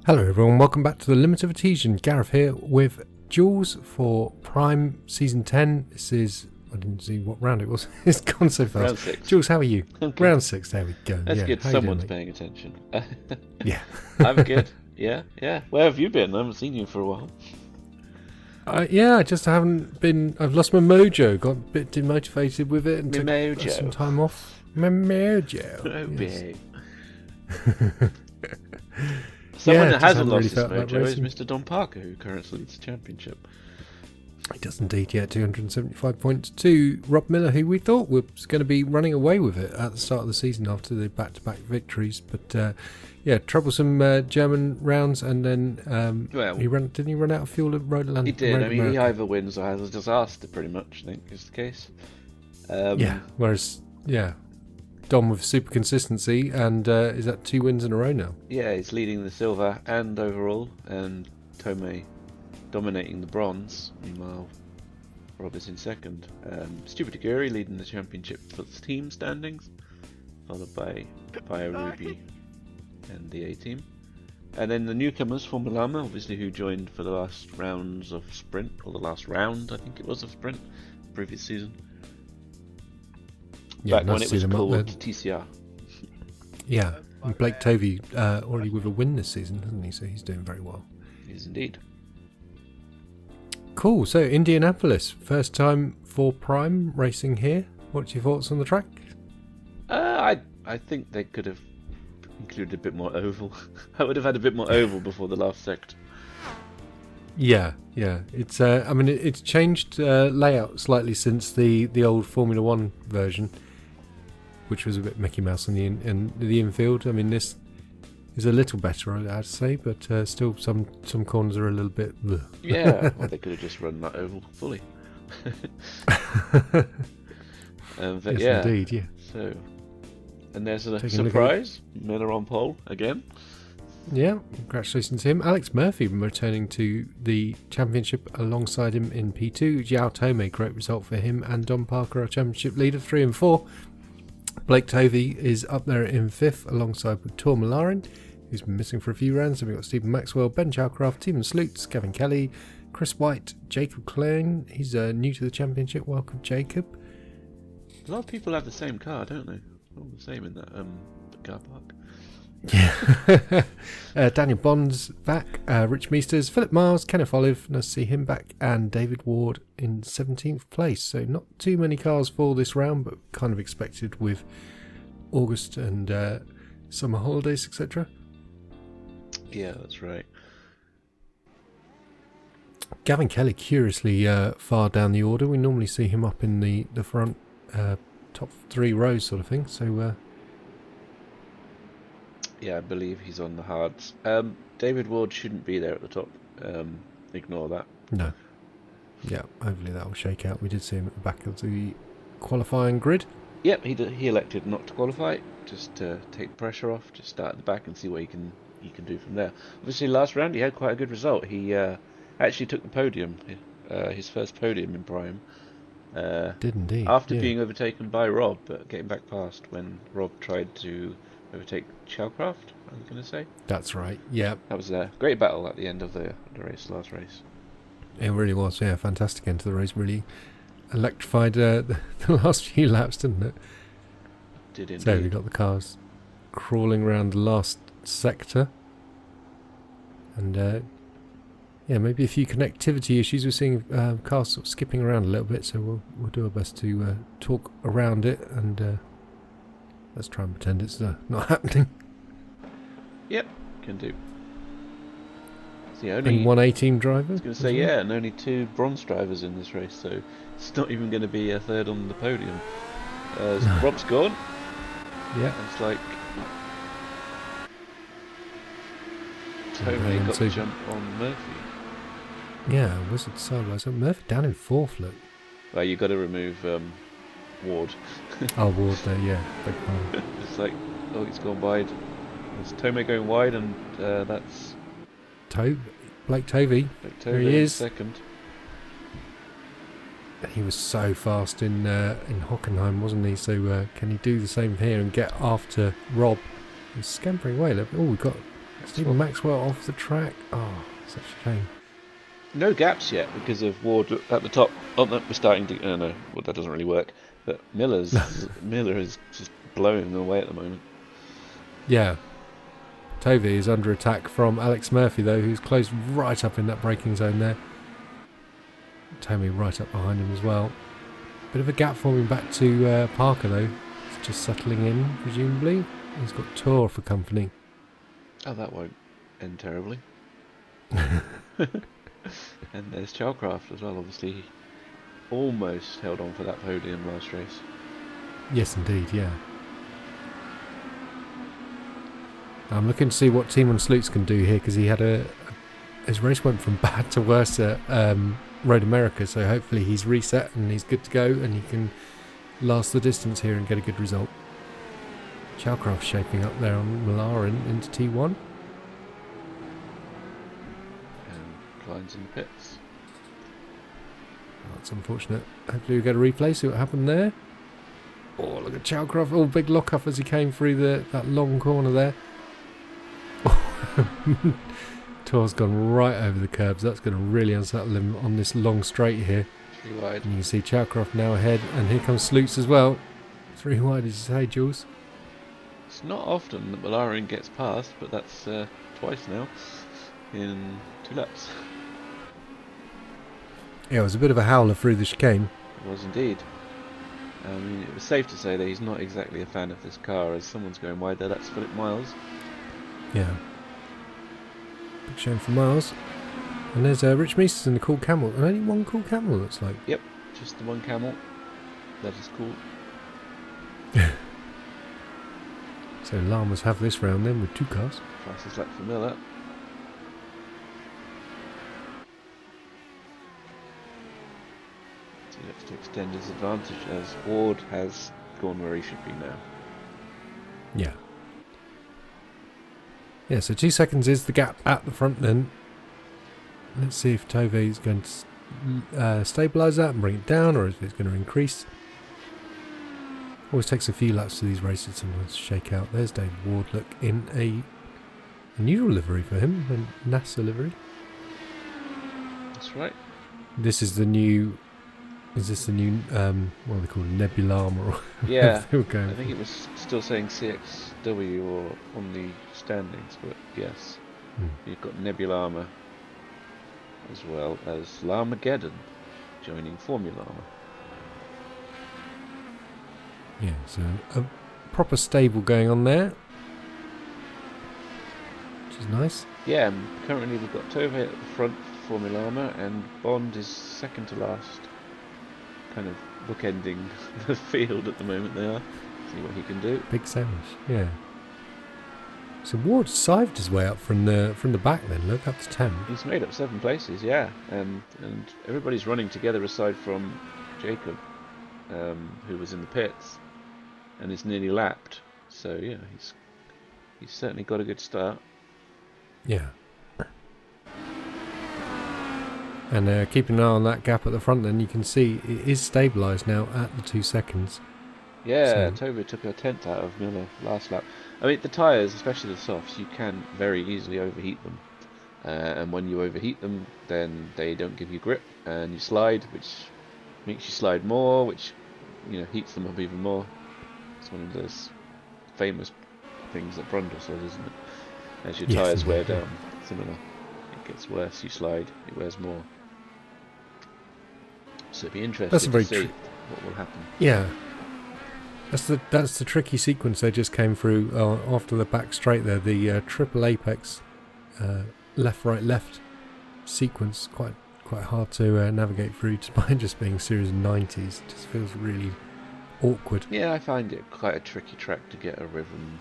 Hello everyone, welcome back to the Limit of Adhesion. Gareth here with Jools for Prime Season 10. This is, I didn't see what round it was. It's gone so fast. Round 6. Jules, how are you? Okay. Round 6, there we go. That's good, how someone's you doing, paying attention. Yeah. I'm good. Yeah. Where have you been? I haven't seen you for a while. I just haven't been, I've lost my mojo, got a bit demotivated with it and My took mojo. some time off. My mojo. Oh, yes. babe. Someone that just hasn't haven't lost really his felt like mojo is racing. Mr. Don Parker, who currently leads the championship. He does indeed, yeah, 275 points to Rob Miller, who we thought was going to be running away with it at the start of the season after the back-to-back victories. But, troublesome German rounds, and then Well, didn't he run out of fuel at Roland? he did. Road I mean, he America? either wins or has a disaster, pretty much, I think, is the case. Whereas, Dom with super consistency, and is that 2 wins in a row now? Yeah, he's leading the silver and overall, and Tomei dominating the bronze. Meanwhile, Rob is in second. Stupid Aguri leading the championship for the team standings, followed by Ruby and the A team. And then the newcomers, Formula Lama, obviously, who joined for the last rounds of sprint, or the last round, I think it was, of sprint, previous season. Yeah, Back nice when to it see was them up called there. TCR. Yeah, and Blake Tovey already with a win this season, hasn't he? So he's doing very well. He is indeed. Cool. So Indianapolis, first time for Prime racing here. What's your thoughts on the track? I think they could have included a bit more oval. I would have had a bit more oval before the last sector. Yeah. It's it's changed layout slightly since the old Formula One version, which was a bit Mickey Mouse in the infield. I mean, this is a little better, I'd say, but still some corners are a little bit. Ugh. Yeah, well, they could have just run that oval fully. But yes, yeah, indeed, yeah. so, and there's a Taking a look surprise. Miller on pole again. Yeah, congratulations to him. Alex Murphy returning to the championship alongside him in P2. Xiao Tomei, great result for him. And Don Parker, our championship leader, 3 and 4. Blake Tovey is up there in 5th alongside with Tor Malarin, who's been missing for a few rounds. And we've got Stephen Maxwell, Ben Chalcraft, Timon Slutes, Gavin Kelly, Chris White, Jacob Klein. He's new to the championship. Welcome, Jacob. A lot of people have the same car, don't they? All the same in that car park. Yeah. Daniel Bond's back, Rich Meesters, Philip Miles, Kenneth Olive, nice to see him back, and David Ward in 17th place. So not too many cars for this round, but kind of expected with August and summer holidays, etc. Yeah, that's right. Gavin Kelly curiously far down the order. We normally see him up in the front top 3 rows sort of thing. So Yeah, I believe he's on the hards. David Ward shouldn't be there at the top. Ignore that. no. Yeah, hopefully that will shake out. We did see him at the back of the qualifying grid. Yep, he elected not to qualify, just to take the pressure off, just start at the back and see what he can do from there. Obviously, last round he had quite a good result. He actually took the podium, his first podium in Prime. Did indeed. After yeah. being overtaken by Rob, but getting back past when Rob tried to overtake Chalcraft, I was going to say. That's right. Yeah, That was a great battle at the end of the last race. it really was. Yeah, fantastic end to the race. Really electrified the last few laps, didn't it? Did indeed. So we got the cars crawling around the last sector, and maybe a few connectivity issues. We're seeing cars sort of skipping around a little bit, so we'll do our best to talk around it, and let's try and pretend it's not happening. Yep, can do. It's the And only... one A-team driver. I was going to say, yeah, and only 2 bronze drivers in this race, so it's not even going to be a third on the podium. Rob's gone. Yeah. It's like Tomei got the jump on Murphy. Yeah, Wizard sideways. Murphy down in 4th, look. Well, you got to remove Ward. Oh, Ward there, yeah. Big pardon. It's like, oh, he's gone wide. There's Tomei going wide, and that's Blake Tovey. like There he Tomei in is. second. He was so fast in Hockenheim, wasn't he? So can he do the same here and get after Rob? He's scampering away. Look. Oh, we've got Stephen Maxwell off the track. Oh, such a shame. No gaps yet because of Ward at the top. Oh, no, we're starting to. No, well, that doesn't really work. But Miller is just blowing them away at the moment. Yeah. Tovey is under attack from Alex Murphy, though, who's closed right up in that braking zone there. Tommy right up behind him as well. Bit of a gap forming back to Parker, though. He's just settling in, presumably. He's got Tour for company. Oh, that won't end terribly. And there's Chalcraft as well, obviously. He almost held on for that podium last race. Yes, indeed, yeah. I'm looking to see what Team on Sloots can do here, because he had his race went from bad to worse at Road America, so hopefully he's reset and he's good to go and he can last the distance here and get a good result. Chalcraft shaping up there on Malaran into T1. And Klein's in the pits. Oh, that's unfortunate. Hopefully we'll get a replay, see what happened there. Oh, look at Chalcraft. Oh, big lock up as he came through that long corner there. Tour's gone right over the curbs. That's going to really unsettle him on this long straight here. 3 wide. And you can see Chalcraft now ahead, and here comes Sloots as well. 3 wide, did you say, Jools? It's not often that Malaran gets past, but that's twice now in 2 laps. Yeah, it was a bit of a howler through the chicane. It was indeed. I mean, it was safe to say that he's not exactly a fan of this car, as someone's going wide there. That's Philip Miles. Yeah. Big shame for Miles. And there's Rich Meesters and the Cool Camel. And only one Cool Camel, looks like. Yep, just the one camel. That is cool. So Llamas have this round then with 2 cars. Fastest lap for Miller. So he looks to extend his advantage as Ward has gone where he should be now. Yeah. Yeah, so 2 seconds is the gap at the front then. Let's see if Tovey is going to stabilise that and bring it down, or if it's going to increase. Always takes a few laps to these races sometimes to shake out. There's David Ward, look, in a unusual livery for him, a NASA livery. That's right. This is the new... Is this the new, what are they called, Nebulama? Or Yeah, they were going I think it was still saying CXW or on the standings, but yes. You've got Nebulama as well as Lamageddon joining Formulama. Yeah, so a proper stable going on there, which is nice. Yeah, currently we've got Tove at the front for Formulama and Bond is second to last. Kind of bookending the field at the moment they are. See what he can do. Big sandwich, yeah. So Ward sived his way up from the back then, look, up to 10. He's made up 7 places, yeah. And everybody's running together aside from Jacob, who was in the pits and is nearly lapped. So yeah, he's certainly got a good start. Yeah. And keeping an eye on that gap at the front then, you can see it is stabilised now at the 2 seconds. Yeah, So- Tove took a 10th out of Miller last lap. I mean, the tyres, especially the softs, you can very easily overheat them. And when you overheat them, then they don't give you grip, and you slide, which makes you slide more, which, you know, heats them up even more. It's one of those famous things that Brundle says, isn't it? As your Yes, tyres wear indeed, yeah. down, similar. It gets worse, you slide, it wears more. So it'd be interesting very to see true. what will happen. Yeah. That's the tricky sequence they just came through after the back straight there, the triple apex left right left sequence, quite hard to navigate through despite just being series 90s. It just feels really awkward. Yeah, I find it quite a tricky track to get a rhythm.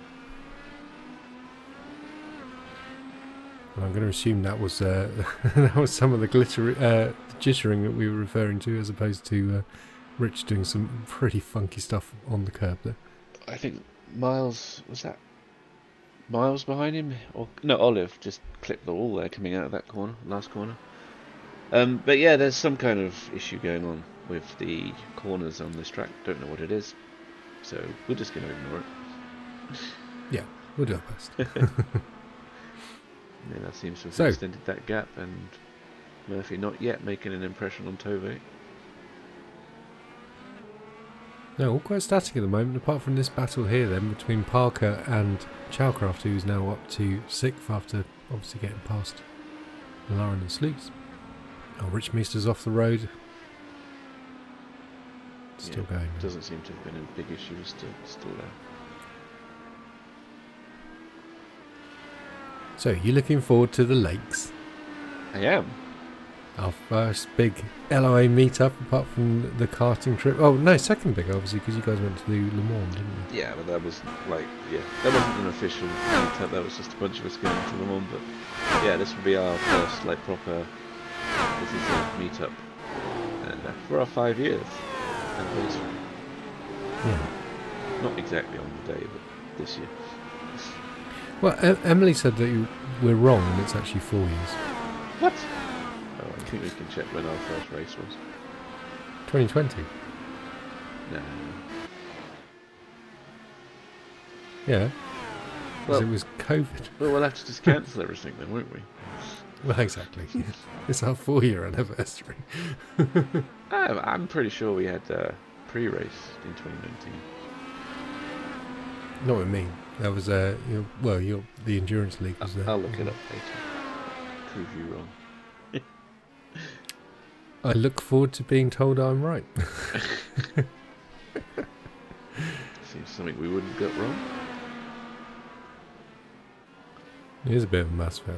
And I'm going to assume that was that was some of the jittering that we were referring to, as opposed to Rich doing some pretty funky stuff on the curb there. I think Miles, was that Miles behind him? Or no, Olive just clipped the wall there coming out of that corner, last corner. But yeah, there's some kind of issue going on with the corners on this track. Don't know what it is, so we're just going to ignore it. Yeah, we'll do our best. Yeah, that seems to have So- extended that gap, and Murphy not yet making an impression on Tove. No, all quite static at the moment, apart from this battle here then between Parker and Chalcraft, who's now up to 6th after obviously getting past Lauren and Sleuth. Oh, Richmeister's off the road. Still going. Doesn't seem to have been a big issue, still there. So, you looking forward to the lakes? I am. Our first big LOA meetup, apart from the karting trip. Oh, no, second big, obviously, because you guys went to the Le Mans, didn't you? Yeah, but that was that wasn't an official meetup. That was just a bunch of us going to Le Mans. But yeah, this will be our first proper. This is a meetup, and for our 5 years anniversary. Yeah. Not exactly on the day, but this year. Well, Emily said that we're wrong, and it's actually 4 years. What? Oh, I think we can check when our first race was. 2020. No. Yeah. Because Well, it was COVID. well, we'll have to just cancel everything then, won't we? Well, exactly. It's our 4-year anniversary. I'm pretty sure we had pre-race in 2019. Not with me. That was the endurance league was there. I'll look it up later. Prove you wrong. I look forward to being told I'm right. Seems something we wouldn't get wrong. It is a bit of a mass fail.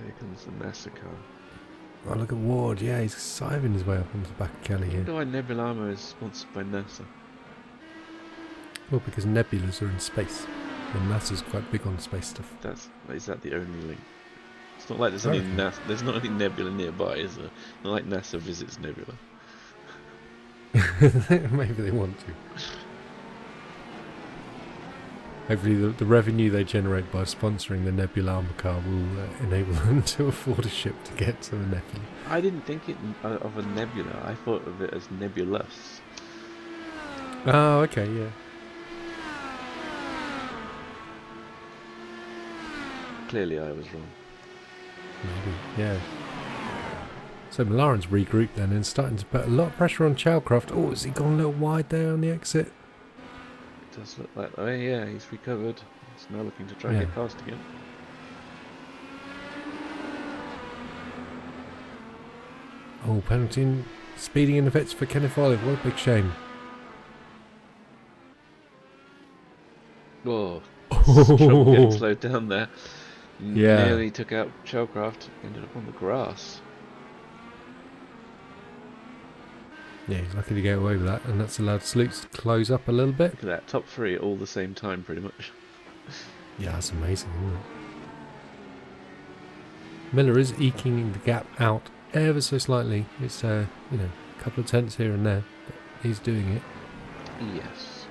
Here comes the massacre. Oh, look at Ward. Yeah, he's siving his way up onto the back of Kelly I here. wonder why Nebulama is sponsored by NASA. Well, because nebulas are in space. And NASA's quite big on space stuff. Is that the only link? It's not like there's I any reckon. NASA. There's not any nebula nearby, is there? Not like NASA visits nebula. Maybe they want to. Hopefully the revenue they generate by sponsoring the Nebulama car will enable them to afford a ship to get to the nebula. I didn't think of a nebula. I thought of it as nebulous. Oh, okay, yeah. Clearly, I was wrong. Maybe, yeah. So Malaren's regrouped then and starting to put a lot of pressure on Chalcraft. Oh, has he gone a little wide there on the exit? It does look like. Oh yeah, he's recovered. He's now looking to try and Yeah. get past again. Oh, penalty speeding in the pits for Kenneth Olive. What a big shame. Oh, trouble getting slowed down there. Yeah. Nearly took out Shellcraft. Ended up on the grass. Yeah, he's lucky to get away with that, and that's allowed Sleuth to close up a little bit. Look at that, top three at all the same time, pretty much. Yeah, that's amazing, isn't it? Miller is eking the gap out ever so slightly. It's a couple of tenths here and there, but he's doing it. Yes.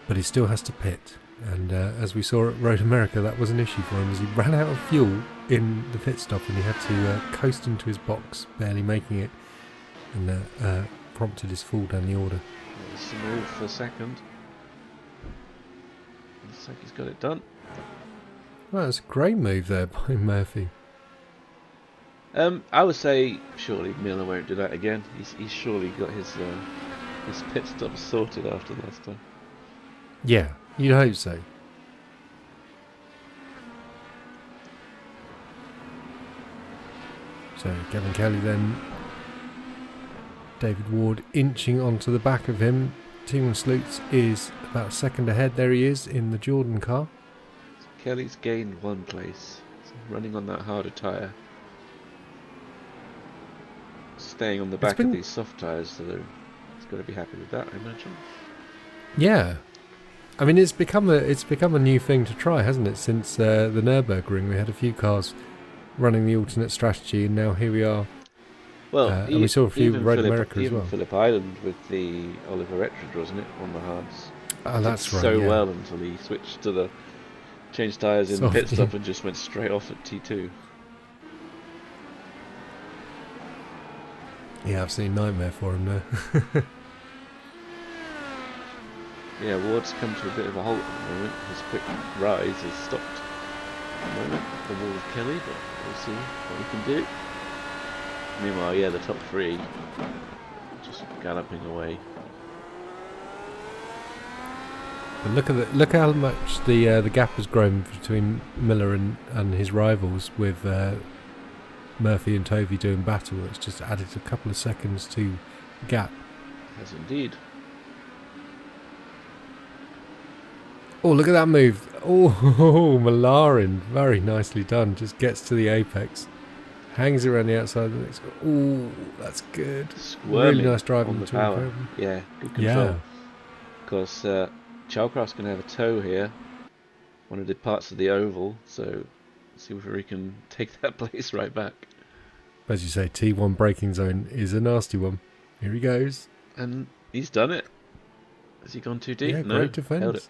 But he still has to pit, and as we saw at Road America, that was an issue for him as he ran out of fuel in the pit stop, and he had to coast into his box, barely making it, and prompted his fall down the order. There's a move for a second. Looks like he's got it done. Well, that's a great move there by Murphy. I would say surely Miller won't do that again. He's surely got his pit stop sorted after last time. Yeah, you'd hope so. So Gavin Kelly then, David Ward inching onto the back of him. Timon Sleuth is about a second ahead. There he is in the Jordan car. Kelly's gained one place. He's running on that harder tyre. Staying on the back of these soft tyres, so he's got to be happy with that, I imagine. Yeah, I mean it's become a new thing to try, hasn't it? Since the Nürburgring, we had a few cars running the alternate strategy, and now here we are. Well, and we saw a few Road America as well. Phillip Island with the Oliver Etridge, wasn't it, on the hards? Oh, that's right. So yeah. well until he switched to the changed tyres in the pit stop and just went straight off at T2. Yeah, I've seen nightmare for him there. Yeah, Ward's come to a bit of a halt at the moment. His quick rise has stopped. the moment, the wall of Kelly, but we'll see what we can do. Meanwhile, yeah, the top three just galloping away. But look how much the gap has grown between Miller and his rivals with Murphy and Tovey doing battle. It's just added a couple of seconds to the gap. Yes, indeed. Oh, look at that move. Oh, Malarin. Very nicely done. Just gets to the apex. Hangs around the outside of the next. Oh, that's good. Squirming really nice driving on the between power. them. Yeah, good control. Yeah. Of course, Chalcroft's going to have a toe here. One of the parts of the oval. So, see whether he can take that place right back. As you say, T1 braking zone is a nasty one. Here he goes. And he's done it. Has he gone too deep? Yeah, No, great defence. held it.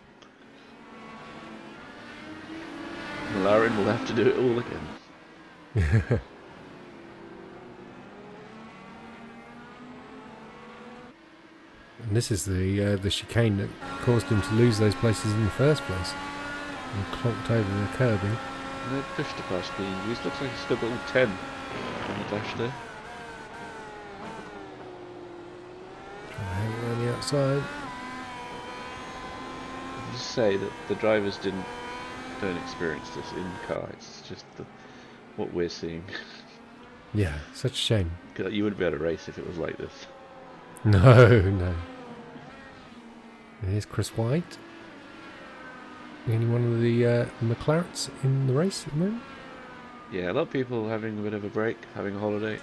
Malarin will have to do it all again. And this is the chicane that caused him to lose those places in the first place. And clonked over the curbing. No push to pass being used. Looks like he's still got all 10 on the dash there. Trying to hang around the outside. I'll just say that the drivers don't experience this in car. It's just what we're seeing. Yeah, such a shame. You wouldn't be able to race if it was like this. No. Here's Chris White. The only one of the McLarens in the race at the moment. Yeah, a lot of people having a bit of a break, having a holiday.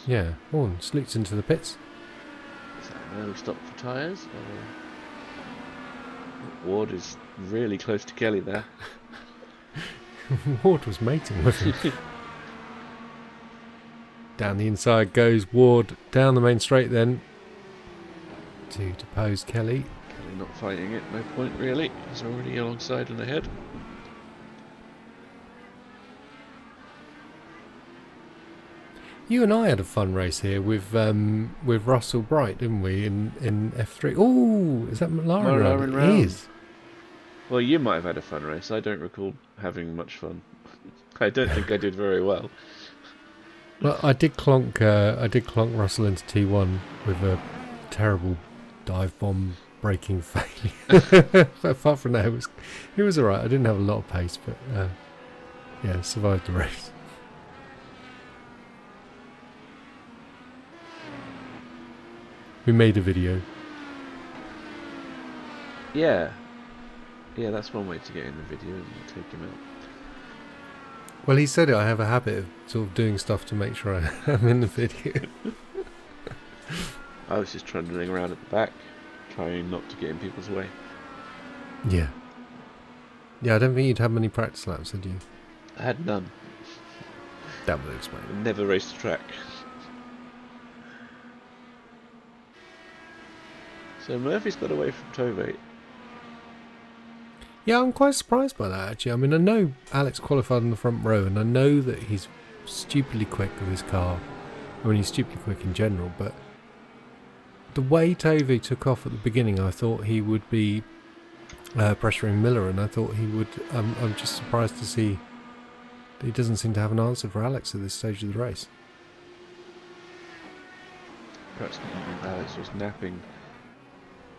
Yeah. Oh, and Sloots into the pits. Is that an early stop for tyres? Ward is really close to Kelly there. Ward was mating with him. Down the inside goes Ward, down the main straight then to depose Kelly. Kelly not fighting it, no point really. He's already alongside and ahead. You and I had a fun race here with Russell Bright, didn't we, in F3? Oh, is that McLaren round? It is. Well, you might have had a fun race. I don't recall having much fun. I don't think I did very well. Well, I did clonk Russell into T1 with a terrible dive bomb braking failure. But apart from that, it was alright. I didn't have a lot of pace, but yeah, survived the race. We made a video. Yeah, that's one way to get in the video and take him out. Well, he said it. I have a habit of sort of doing stuff to make sure I'm in the video. I was just trundling around at the back, trying not to get in people's way. Yeah. Yeah, I don't think you'd had many practice laps, had you? I had none. That would explain it. Never raced the track. So Murphy's got away from Tovey. Yeah, I'm quite surprised by that, actually. I mean, I know Alex qualified in the front row, and I know that he's stupidly quick with his car. I mean, he's stupidly quick in general, but the way Tovey took off at the beginning, I thought he would be pressuring Miller, and I thought he would... I'm just surprised to see that he doesn't seem to have an answer for Alex at this stage of the race. Perhaps Alex was napping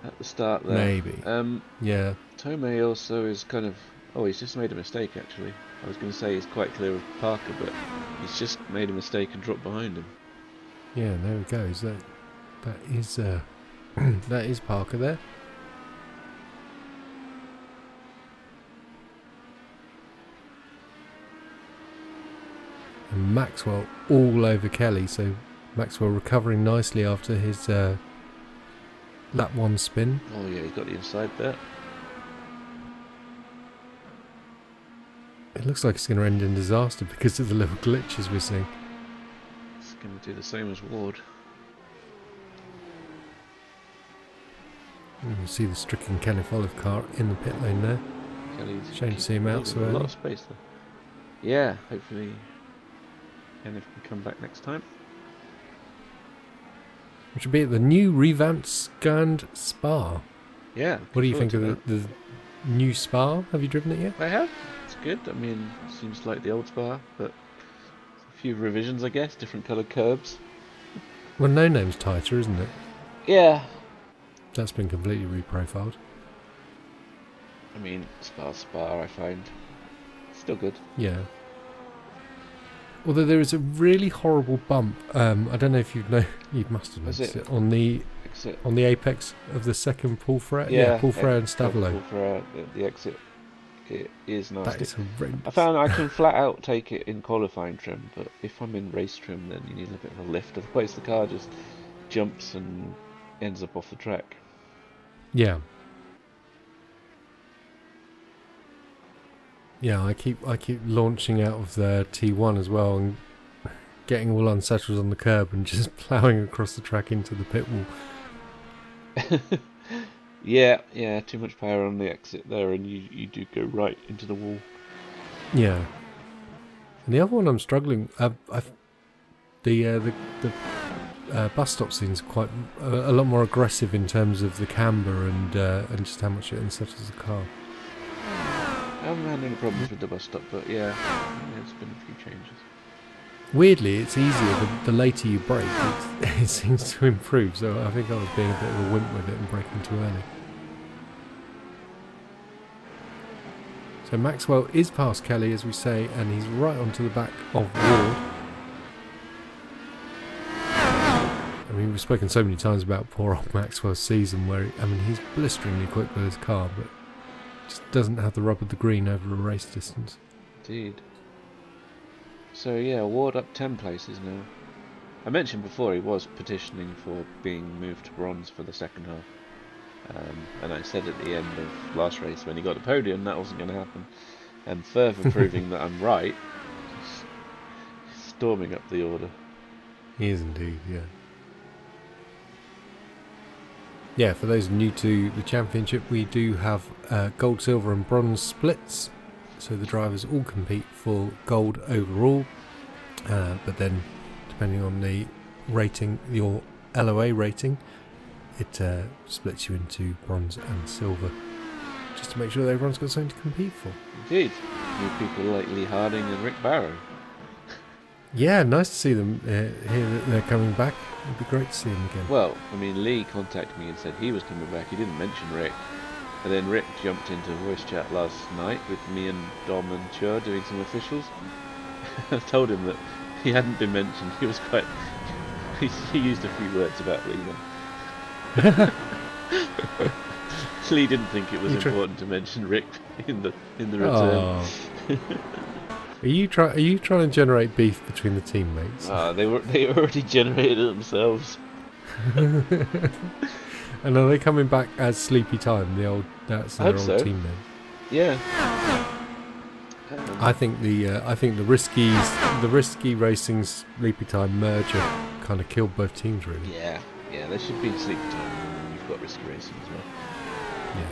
at the start there. Maybe. Yeah. Tomei also is kind of... Oh, he's just made a mistake, actually. I was going to say he's quite clear of Parker, but he's just made a mistake and dropped behind him. Yeah, there he goes. That is that is Parker there. And Maxwell all over Kelly, so Maxwell recovering nicely after his lap 1 spin. Oh yeah, he's got the inside there. It looks like it's going to end in disaster because of the little glitches we're seeing. It's going to do the same as Ward. You can see the stricken Kenneth Olive car in the pit lane there. Kelly's Shame to see him out so early. A lot of space there. Yeah, hopefully Kenneth can come back next time. Which will be at the new revamped Scanned Spa. Yeah. What do you think of the new Spa? Have you driven it yet? I have. It's good. I mean, seems like the old Spa, but a few revisions, I guess. Different coloured curbs. Well, No Name's tighter, isn't it? Yeah. That's been completely reprofiled. I mean, Spa, I find. Still good. Yeah. Although there is a really horrible bump. I don't know if you must have noticed it on the Exit. on the apex of the second pull thread. Yeah, pull thread and Stavilo. Pull thread, the exit. It is nasty. That is horrendous. I found I can flat out take it in qualifying trim, but if I'm in race trim, then you need a bit of a lift. Otherwise, the car just jumps and ends up off the track. Yeah. Yeah, I keep launching out of the T1 as well and getting all unsettled on the curb and just ploughing across the track into the pit wall. Yeah, too much power on the exit there, and you do go right into the wall. Yeah. And the other one I'm struggling. The bus stop scene's quite a lot more aggressive in terms of the camber and just how much it unsettles the car. I haven't had any problems with the bus stop, but yeah, there's been a few changes. Weirdly, it's easier the later you brake. It seems to improve, so I think I was being a bit of a wimp with it and braking too early. So Maxwell is past Kelly, as we say, and he's right onto the back of Ward. I mean, we've spoken so many times about poor old Maxwell's season, where he's blisteringly quick with his car, but just doesn't have the rub of the green over a race distance. Indeed. So yeah, Ward up 10 places now. I mentioned before he was petitioning for being moved to bronze for the second half. And I said at the end of last race when he got the podium that wasn't going to happen. And further proving that I'm right, storming up the order. He is indeed, yeah. Yeah, for those new to the championship, we do have gold, silver and bronze splits. So the drivers all compete for gold overall. But then, depending on the rating, your LOA rating, it splits you into bronze and silver. Just to make sure that everyone's got something to compete for. Indeed. New people like Lee Harding and Rick Barrow. Yeah, nice to see them hear that they're coming back. It'd be great to see them again. Well, I mean, Lee contacted me and said he was coming back. He didn't mention Rick. And then Rick jumped into voice chat last night with me and Dom and Chur doing some officials. I told him that he hadn't been mentioned. He was quite... he used a few words about Lee then. Lee didn't think it was important to mention Rick in the return. Are you trying to generate beef between the teammates? They already generated it themselves. And are they coming back as Sleepy Time? That's their old team name. Yeah. I think the risky racing Sleepy Time merger kind of killed both teams really. Yeah, there should be Sleepy Time, and then you've got risky racing as well. Yeah.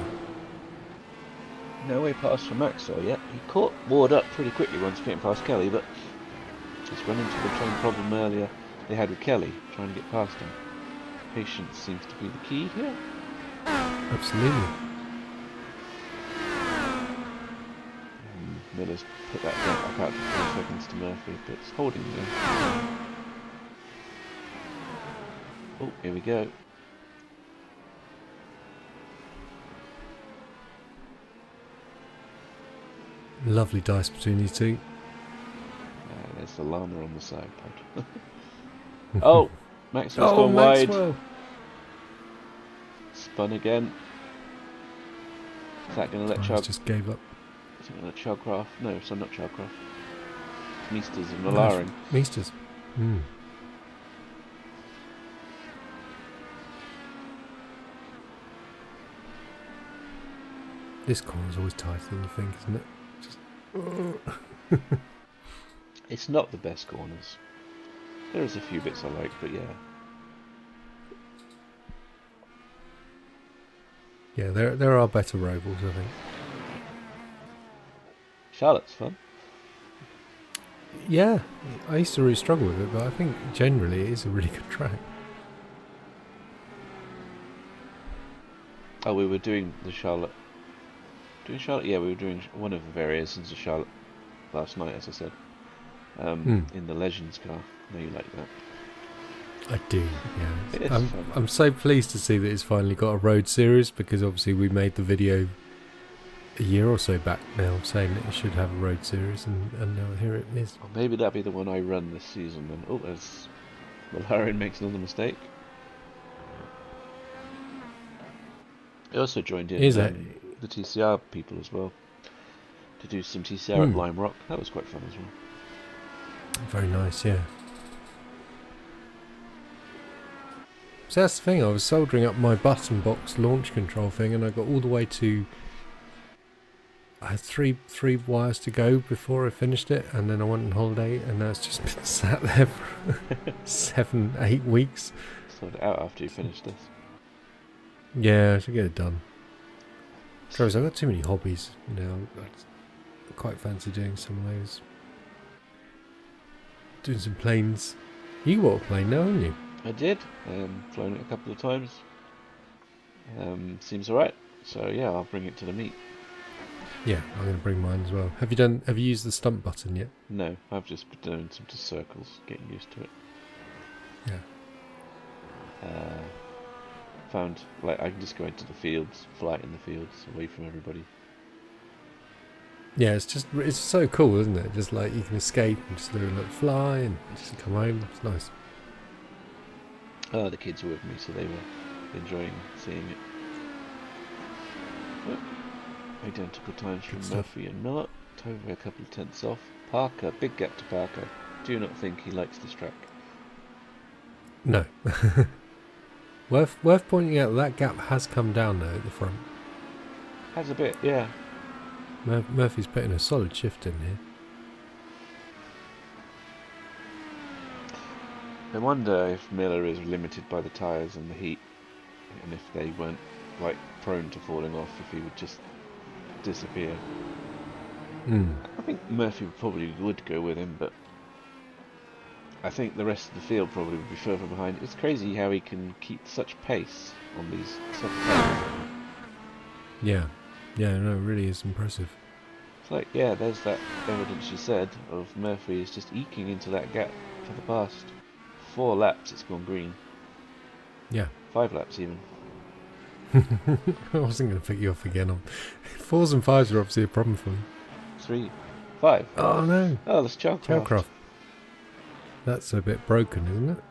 No way past for Maxwell yet. He caught Ward up pretty quickly once getting past Kelly, but he's run into the same problem earlier they had with Kelly, trying to get past him. Patience seems to be the key here. Absolutely. Miller's put that gap back out to 4 seconds to Murphy, but it's holding there. Oh, here we go. Lovely dice between these two. There's the llama on the side pod. Oh, Maxwell's gone Maxwell. wide. Spun again. Is that going to let Chug? Just gave up. Is it going to let Chugcraft? No, so not Chugcraft. Meesters and Malaring. Meesters. Mm. This corner's always tighter than you think, isn't it? It's not the best corners. There's a few bits I like, but yeah. Yeah, there are better ovals, I think. Charlotte's fun. Yeah, I used to really struggle with it, but I think generally it is a really good track. Oh, we were doing the Charlotte Doing Charlotte? Yeah, we were doing one of the variations of Charlotte last night, as I said. In the Legends car. I know you like that. I do, yeah. It's fun. I'm so pleased to see that it's finally got a road series, because obviously we made the video a year or so back now saying that it should have a road series, and now here it is. Or maybe that'll be the one I run this season then. Oh, as Malarian makes another mistake. I also joined in the TCR people as well to do some TCR at Lime Rock. That was quite fun as well. Very nice, yeah. So that's the thing, I was soldering up my button box launch control thing, and I got all the way to... I had three wires to go before I finished it, and then I went on holiday, and now it's just been sat there for 7-8 weeks. Sort it out after you finish this. Yeah, I should get it done. Travis, I've got too many hobbies, you know. I quite fancy doing some of those. Doing some planes. You bought a plane now, haven't you? I did. Flown it a couple of times. Seems alright. So yeah, I'll bring it to the meet. Yeah, I'm going to bring mine as well. Have you used the stump button yet? No, I've just been doing some circles, getting used to it. Yeah. Found like I can just go into the fields, fly in the fields, away from everybody. Yeah, it's so cool, isn't it? Just like you can escape and just do a little fly and just come home. It's nice. Oh, the kids were with me, so they were enjoying seeing it. But identical times from Murphy and Miller. Tove a couple of tenths off. Parker, big gap to Parker. Do not think he likes this track. No. Worth pointing out that gap has come down though at the front. Has a bit, yeah. Murphy's putting a solid shift in here. I wonder if Miller is limited by the tyres and the heat, and if they weren't like prone to falling off, if he would just disappear. I think Murphy probably would go with him, but I think the rest of the field probably would be further behind. It's crazy how he can keep such pace on these soft. Yeah, no, it really is impressive. It's like, yeah, there's that evidence you said of Murphy is just eking into that gap for the past 4 laps. It's gone green. Yeah. 5 laps even. I wasn't going to pick you off again on 4s and 5s are obviously a problem for me. 3, 5. Oh no. Oh, that's Chalcroft. That's a bit broken, isn't it?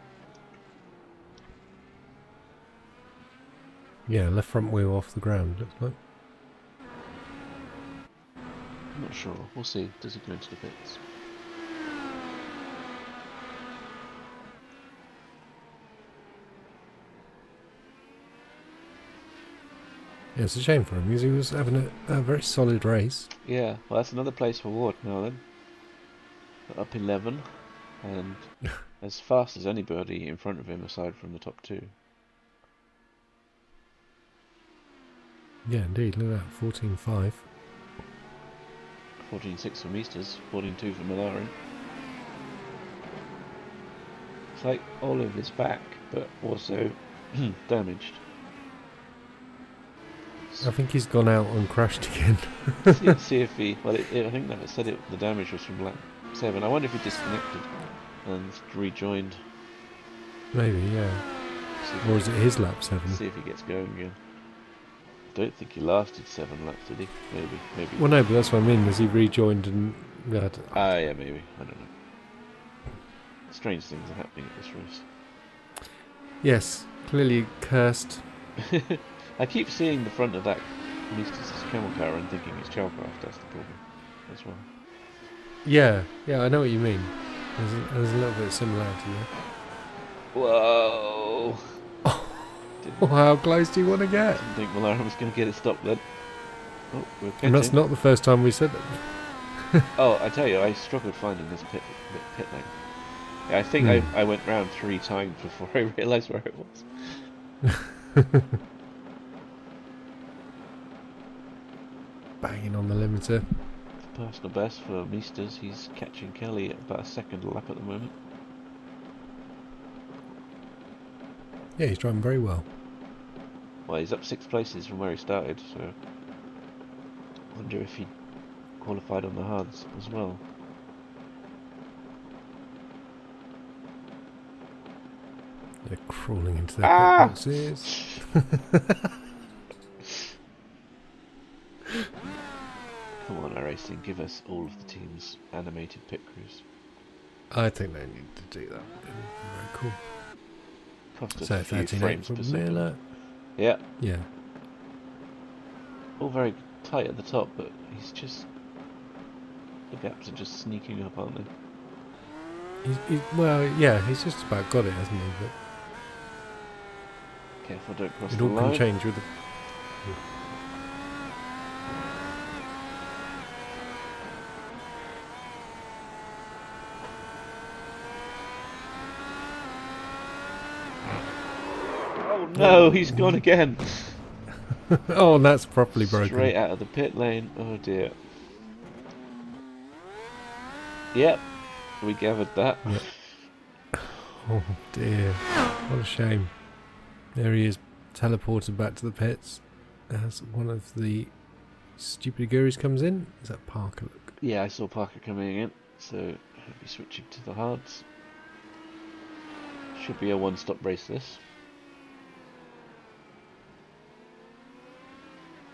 Yeah, left front wheel off the ground, looks like. I'm not sure. We'll see. Does he go into the pits? Yeah, it's a shame for him because he was having a very solid race. Yeah, well, that's another place for Ward now then. Up 11, and as fast as anybody in front of him aside from the top 2. Yeah, indeed. Look at that, 14.5. 14.6 for Meesters, 14.2 for Malari. It's like Olive is back, but also damaged. I think he's gone out and crashed again. see if he... Well, I think that it said the damage was from lap 7. I wonder if he disconnected and rejoined. Maybe, yeah. Or is it his lap 7? See if he gets going again. I don't think he lasted 7 laps, did he? Maybe. Well, no, but that's what I mean. Has he rejoined and... yeah, maybe. I don't know. Strange things are happening at this race. Yes, clearly cursed. I keep seeing the front of that Meesters' camel car and thinking it's Chalcroft, that's the problem as well. Yeah, I know what you mean. There's a little bit of similarity there. Whoa! How close do you want to get? Didn't think Malari was going to get it stopped then. Oh, we're pitching. And that's not the first time we said that. Oh, I tell you, I struggled finding this pit lane. Yeah, I think I went round 3 times before I realised where it was. Banging on the limiter. Personal best for Meesters, he's catching Kelly at about a second lap at the moment. Yeah, he's driving very well. Well, he's up 6 places from where he started, so Wonder if he qualified on the hards as well. They're crawling into their pit boxes. Come on, iRacing, give us all of the team's animated pit crews. I think they need to do that. Very cool. Cost us So a few 13.8 frames from per second. Miller. Yeah, Yeah. all very tight at the top, but he's just... The gaps are just sneaking up, aren't they? Well, yeah, he's just about got it, hasn't he? But Careful, don't cross it the all line. can change with the... Oh no, he's gone again! Oh, and that's properly broken. Straight out of the pit lane. Oh dear. Yep, we gathered that. Yep. Oh dear. What a shame. There he is, teleported back to the pits as one of the stupid gurus comes in. Is that Parker? Look. Yeah, I saw Parker coming in, so he'll be switching to the hards. Should be a one-stop race this.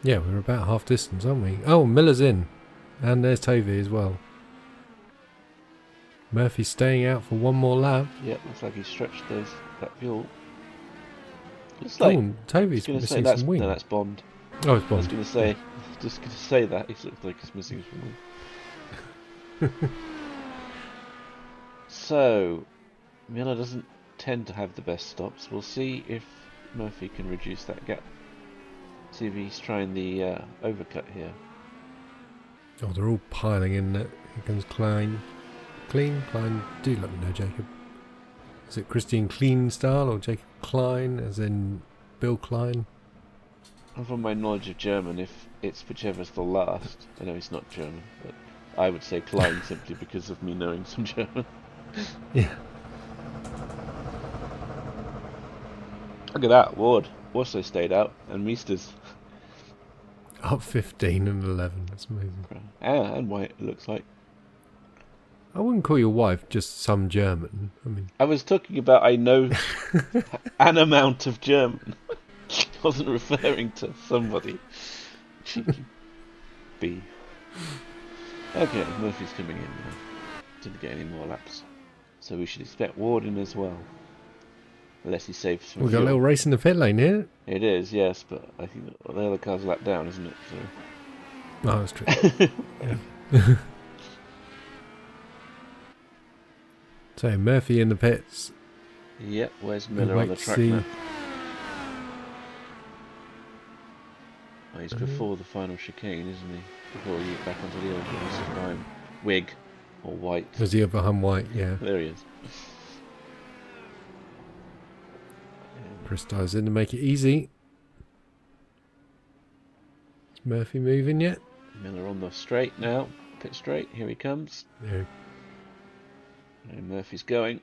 Yeah, we're about half distance, aren't we? Oh, Miller's in. And there's Tovey as well. Murphy's staying out for one more lap. Yep, looks like he stretched that fuel. Looks like... Oh, Tovey's gonna say missing that's, some wing. no, that's Bond. Oh, it's I was Bond. going to say, just going to say that. He looks like he's missing some wing. So, Miller doesn't tend to have the best stops. We'll see if Murphy can reduce that gap. See if he's trying the overcut here. Oh, they're all piling in. Here comes Klein. Klein? Do let me know, Jacob. Is it Christian Klein style or Jacob Klein, as in Bill Klein? And from my knowledge of German, if it's whichever's the last, I know he's not German, but I would say Klein simply because of me knowing some German. Yeah. Look at that, Ward also stayed out, and Meesters. Up 15 and 11. That's amazing. And White, it looks like. I wouldn't call your wife just some German. I mean, I was talking about I know an amount of German. I wasn't referring to somebody. Cheeky bee. Okay, Murphy's coming in now. Didn't get any more laps. So we should expect Ward in as well. Unless he saves some we've got a fuel. little race in the pit lane here. It is, yes, but I think the other car's lap down, isn't it? So. Oh, that's true. Yeah. So Murphy in the pits. Yep, where's We'll Miller wait on the to track see. now? Oh, he's before the final chicane, isn't he? Before you get back onto the old line. Wig. Or white. Was he behind White? Yeah. There he is. Chris dives in to make it easy. Is Murphy moving yet? Miller on the straight now. Pit straight. Here he comes. Yeah. And Murphy's going.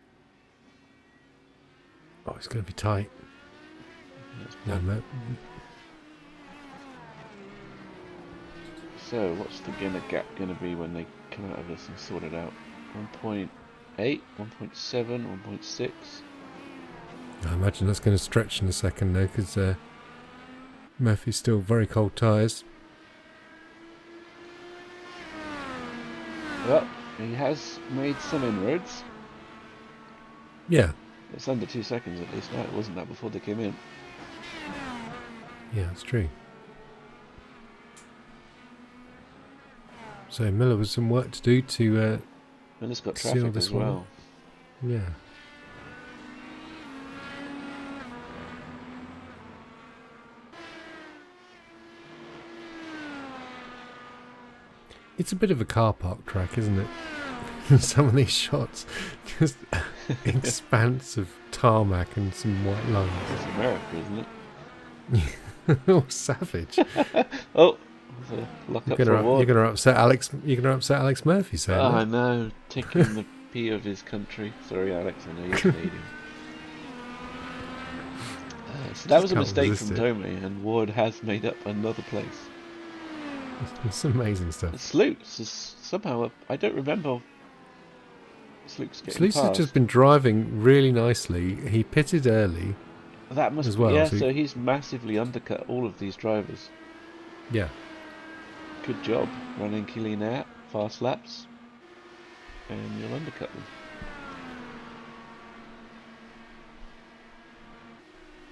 Oh, it's going to be tight. No, So, what's the gap going to be when they come out of this and sort it out? 1.8, 1.7, 1.6. I imagine that's going to stretch in a second though, because Murphy's still very cold tyres. Well, he has made some inroads. Yeah. It's under 2 seconds at least now. It wasn't that before they came in. Yeah, it's true. So Miller with some work to do to Miller's got seal traffic this as one. well. Yeah. It's a bit of a car park track, isn't it? Some of these shots, just expanse of tarmac and some white lines. It's America, isn't it? Oh, savage! Oh, there's a lock up for You're Ward. going to upset Alex. You're going to upset Alex Murphy, saying Oh, I that. know. Taking the pee of his country. Sorry, Alex, I know you're Canadian. So that was a can't mistake resist from it. Tomei, and Ward has made up another place. It's amazing stuff. Sloots is somehow I don't remember Sloots getting Sluice has past. just been driving really nicely. He pitted early That must as be well. so he's massively undercut all of these drivers. Yeah. Good job running clean out, fast laps, and you'll undercut them.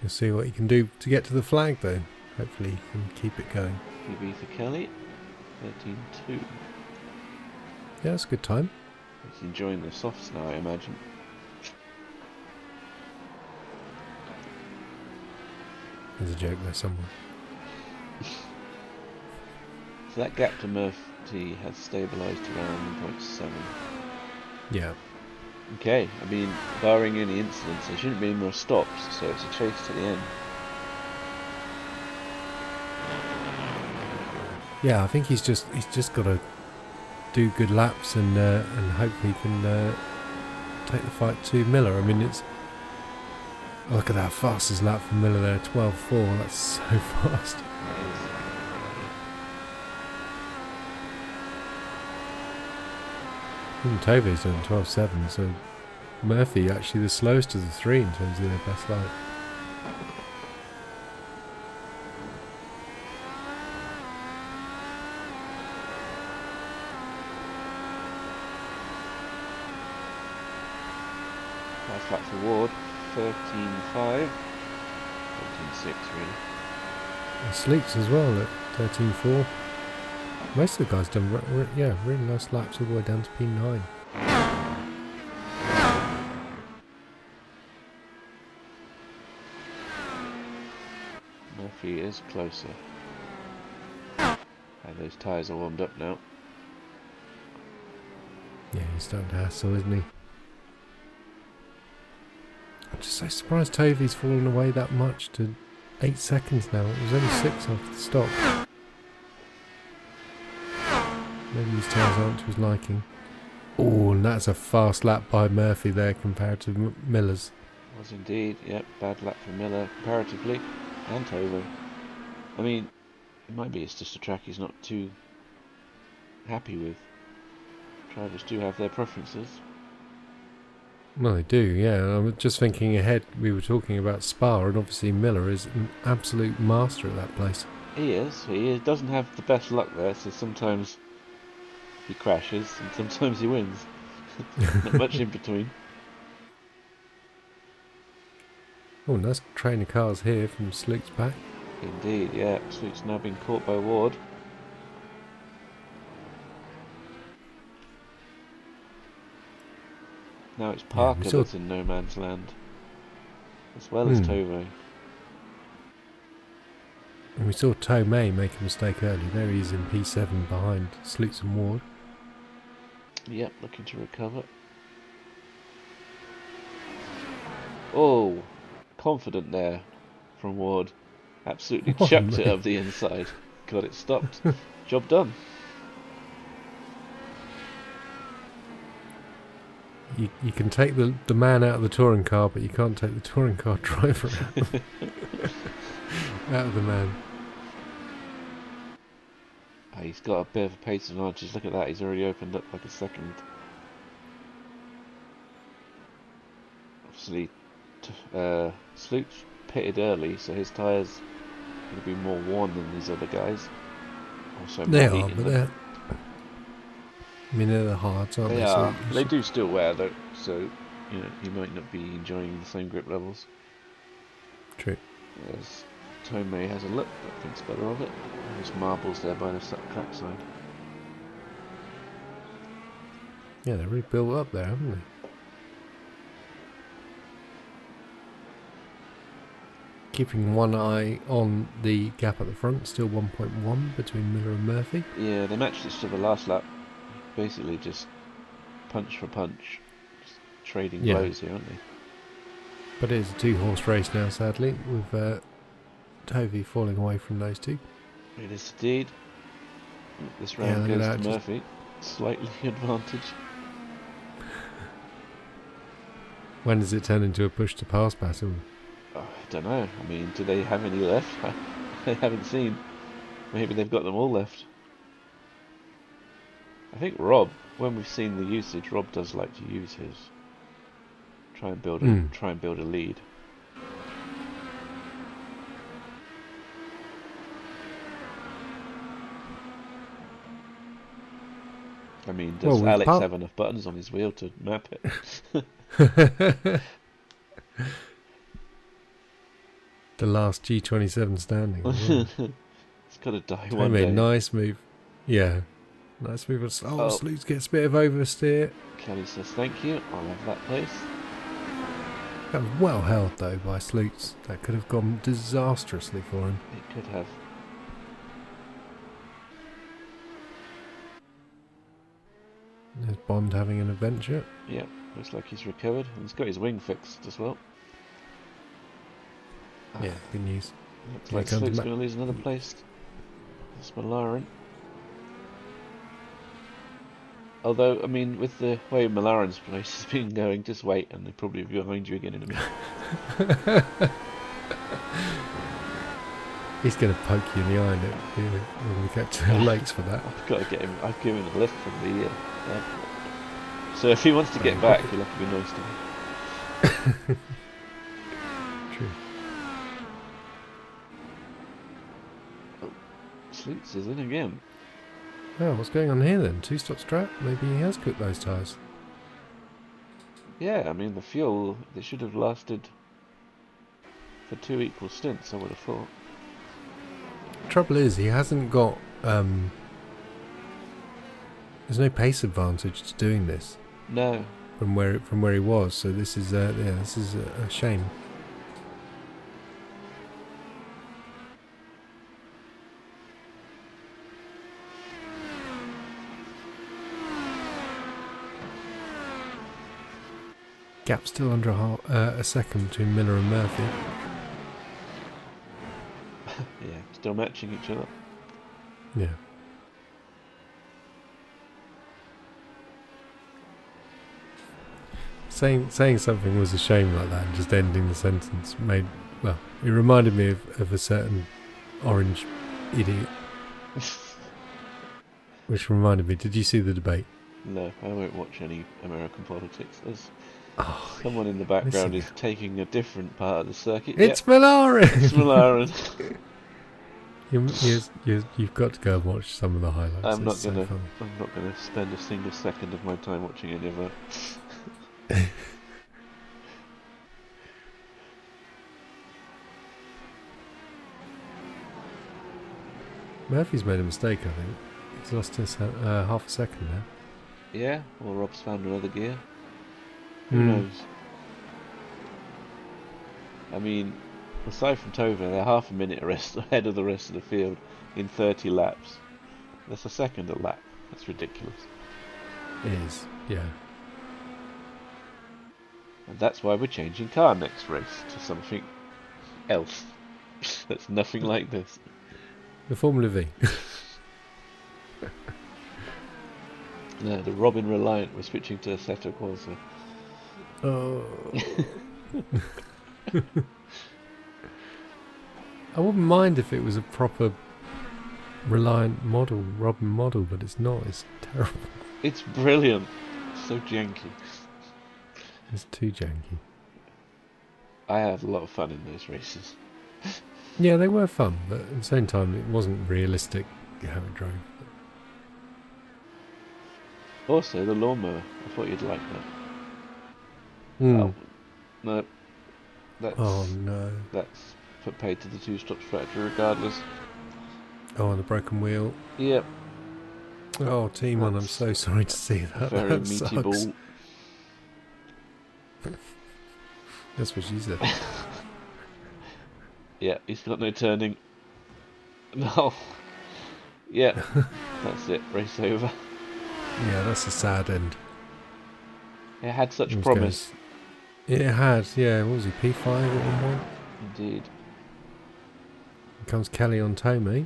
You'll see what he can do to get to the flag, though. Hopefully he can keep it going. PB for Kelly, 13.2. Yeah, that's a good time. He's enjoying the softs now, I imagine. There's a joke there somewhere. So that gap to Murphy has stabilised around 1.7. Yeah. Okay, I mean, barring any incidents, there shouldn't be any more stops, so it's a chase to the end. Yeah, I think he's just got to do good laps and hopefully he can take the fight to Miller. I mean, it's look at that fastest lap from Miller there, 12.4. That's so fast. Even Tove's done 12.7, so Murphy actually the slowest of the three in terms of their best lap. Last lap for Ward, 13.5. 13.6 really. And Sleeks as well at 13.4. Most of the guys done really nice laps all the way down to P9. Murphy is closer. And those tyres are warmed up now. Yeah, he's starting to hassle, isn't he? I'm just so surprised Tovy's fallen away that much to 8 seconds now. It was only 6 after the stop. Maybe his tyres aren't to his liking. Oh, and that's a fast lap by Murphy there compared to Miller's. Was indeed, yep, bad lap for Miller comparatively, and Tova. I mean, it might be it's just a track he's not too happy with. Drivers do have their preferences. Well, they do, yeah. I was just thinking ahead, we were talking about Spa, and obviously Miller is an absolute master at that place. He is, doesn't have the best luck there, so sometimes he crashes and sometimes he wins. Not much in between. Oh, nice train of cars here from Slick's back. Indeed, yeah. Slick's now been caught by Ward. Now it's Parker that's in no man's land, as well as Tove. And we saw Tomei make a mistake early. There he is in P7 behind Slicks and Ward. Yep, looking to recover. Oh, confident there from Ward. Absolutely chucked it up the inside. Got it stopped. Job done. You can take the man out of the touring car, but you can't take the touring car driver out of the man. He's got a bit of a pace advantage. Look at that. He's already opened up like a second. Obviously, Sloop's pitted early, so his tyres are going to be more worn than these other guys. Also, they are, but they're... I mean, they're the hards, aren't they? They are. So they do still wear though, so you know he might not be enjoying the same grip levels. True. As Tomei has a look, but thinks better of it. There's marbles there by the track side. Yeah, they're really built up there, haven't they? Keeping one eye on the gap at the front, still 1.1 between Miller and Murphy. Yeah, they matched each other last lap. Basically just punch for punch. Just trading blows here, aren't they? But it is a 2-horse race now, sadly, with Tovey falling away from those two. It is indeed. This round goes to Murphy. Slightly advantage. When does it turn into a push to pass battle? Oh, I don't know. I mean, do they have any left? I haven't seen. Maybe they've got them all left. I think Rob, when we've seen the usage, Rob does like to use his. Try and build a lead. I mean, does Alex have enough buttons on his wheel to map it? The last G27 standing. It's got to die one day. Nice move. Yeah. Nice move. Sloots gets a bit of oversteer. Kelly says thank you. I'll have that place. That was well held though by Sloots. That could have gone disastrously for him. It could have. There's Bond having an adventure. Yeah, looks like he's recovered. And he's got his wing fixed as well. Yeah, good news. Looks like Sloots going to lose another place. That's McLaren. Although, I mean, with the way Malaren's place has been going, just wait and they'll probably be behind you again in a minute. He's going to poke you in the eye when we get to the lakes for that. I've got to get him. I've given him a lift from the airport. So if he wants to get back, he'll have to be nice to me. True. Oh, Sloots is in again. Oh, what's going on here then? 2-stop strap? Maybe he has cooked those tyres. Yeah, I mean the fuel, they should have lasted for 2 equal stints, I would have thought. Trouble is, he hasn't got. There's no pace advantage to doing this. No. From where he was, so this is this is a shame. Gap still under a second between Miller and Murphy. Yeah, still matching each other. Yeah. Saying something was a shame like that and just ending the sentence it reminded me of a certain orange idiot. Which reminded me, did you see the debate? No, I won't watch any American politics. There's someone in the background is taking a different part of the circuit. It's McLaren! It's McLaren. You've got to go and watch some of the highlights. I'm not gonna spend a single second of my time watching any of that. Murphy's made a mistake, I think. He's lost his half a second now. Yeah, or Rob's found another gear. Who knows? I mean, aside from Tova, they're half a minute ahead of the rest of the field in 30 laps. That's a second a lap. That's ridiculous. It is, yeah. And that's why we're changing car next race to something else. That's nothing like this. The Formula V. No, the Robin Reliant. We're switching to Assetto Corsa. Oh. I wouldn't mind if it was a proper Reliant model, Robin model, but it's not. It's terrible. It's brilliant. So janky. It's too janky. I had a lot of fun in those races. Yeah, they were fun, but at the same time, it wasn't realistic how it drove. Also, the lawnmower. I thought you'd like that. Mm. No. That's paid to the 2-stop strategy regardless. Oh, and the broken wheel. Yep. Oh, Timon, I'm so sorry to see that. Very that meaty sucks. ball. That's what she said. Yeah, he's got no turning. No. Yeah, that's it. Race over. Yeah, that's a sad end. It had such promise. It had, yeah. What was he, P5 at one point? Indeed. Here comes Kelly on Tomei.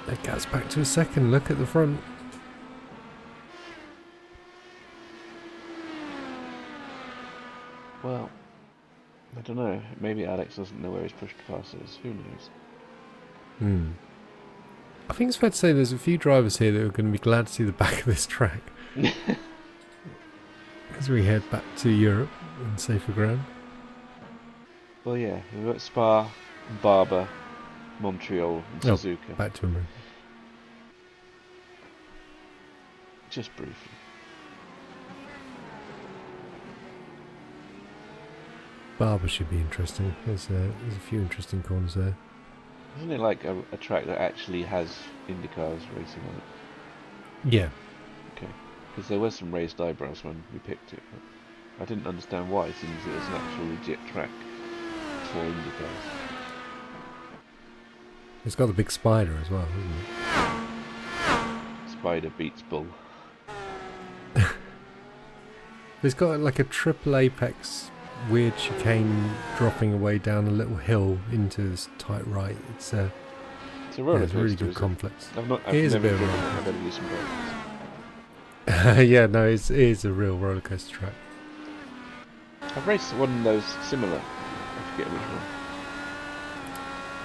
That gets back to a second. Look at the front. Well, I don't know. Maybe Alex doesn't know where his push to pass is. Who knows? I think it's fair to say there's a few drivers here that are going to be glad to see the back of this track as we head back to Europe and safer ground. Well, yeah, we've got Spa, Barber, Montreal, and Suzuka. Back to America. Just briefly. Barber should be interesting. There's a few interesting corners there. Isn't it like a track that actually has IndyCars racing on it? Yeah. Okay. Because there were some raised eyebrows when we picked it, but I didn't understand why, since it was an actual legit track for IndyCars. It's got the big spider as well, hasn't it? Spider beats bull. It's got like a triple apex weird chicane dropping away down a little hill into this tight right. It's a roller coaster. It's a really good complex. I've never driven driven it. I've got to do some practice. Yeah, no, it is a real roller coaster track. I've raced one of those similar. I forget which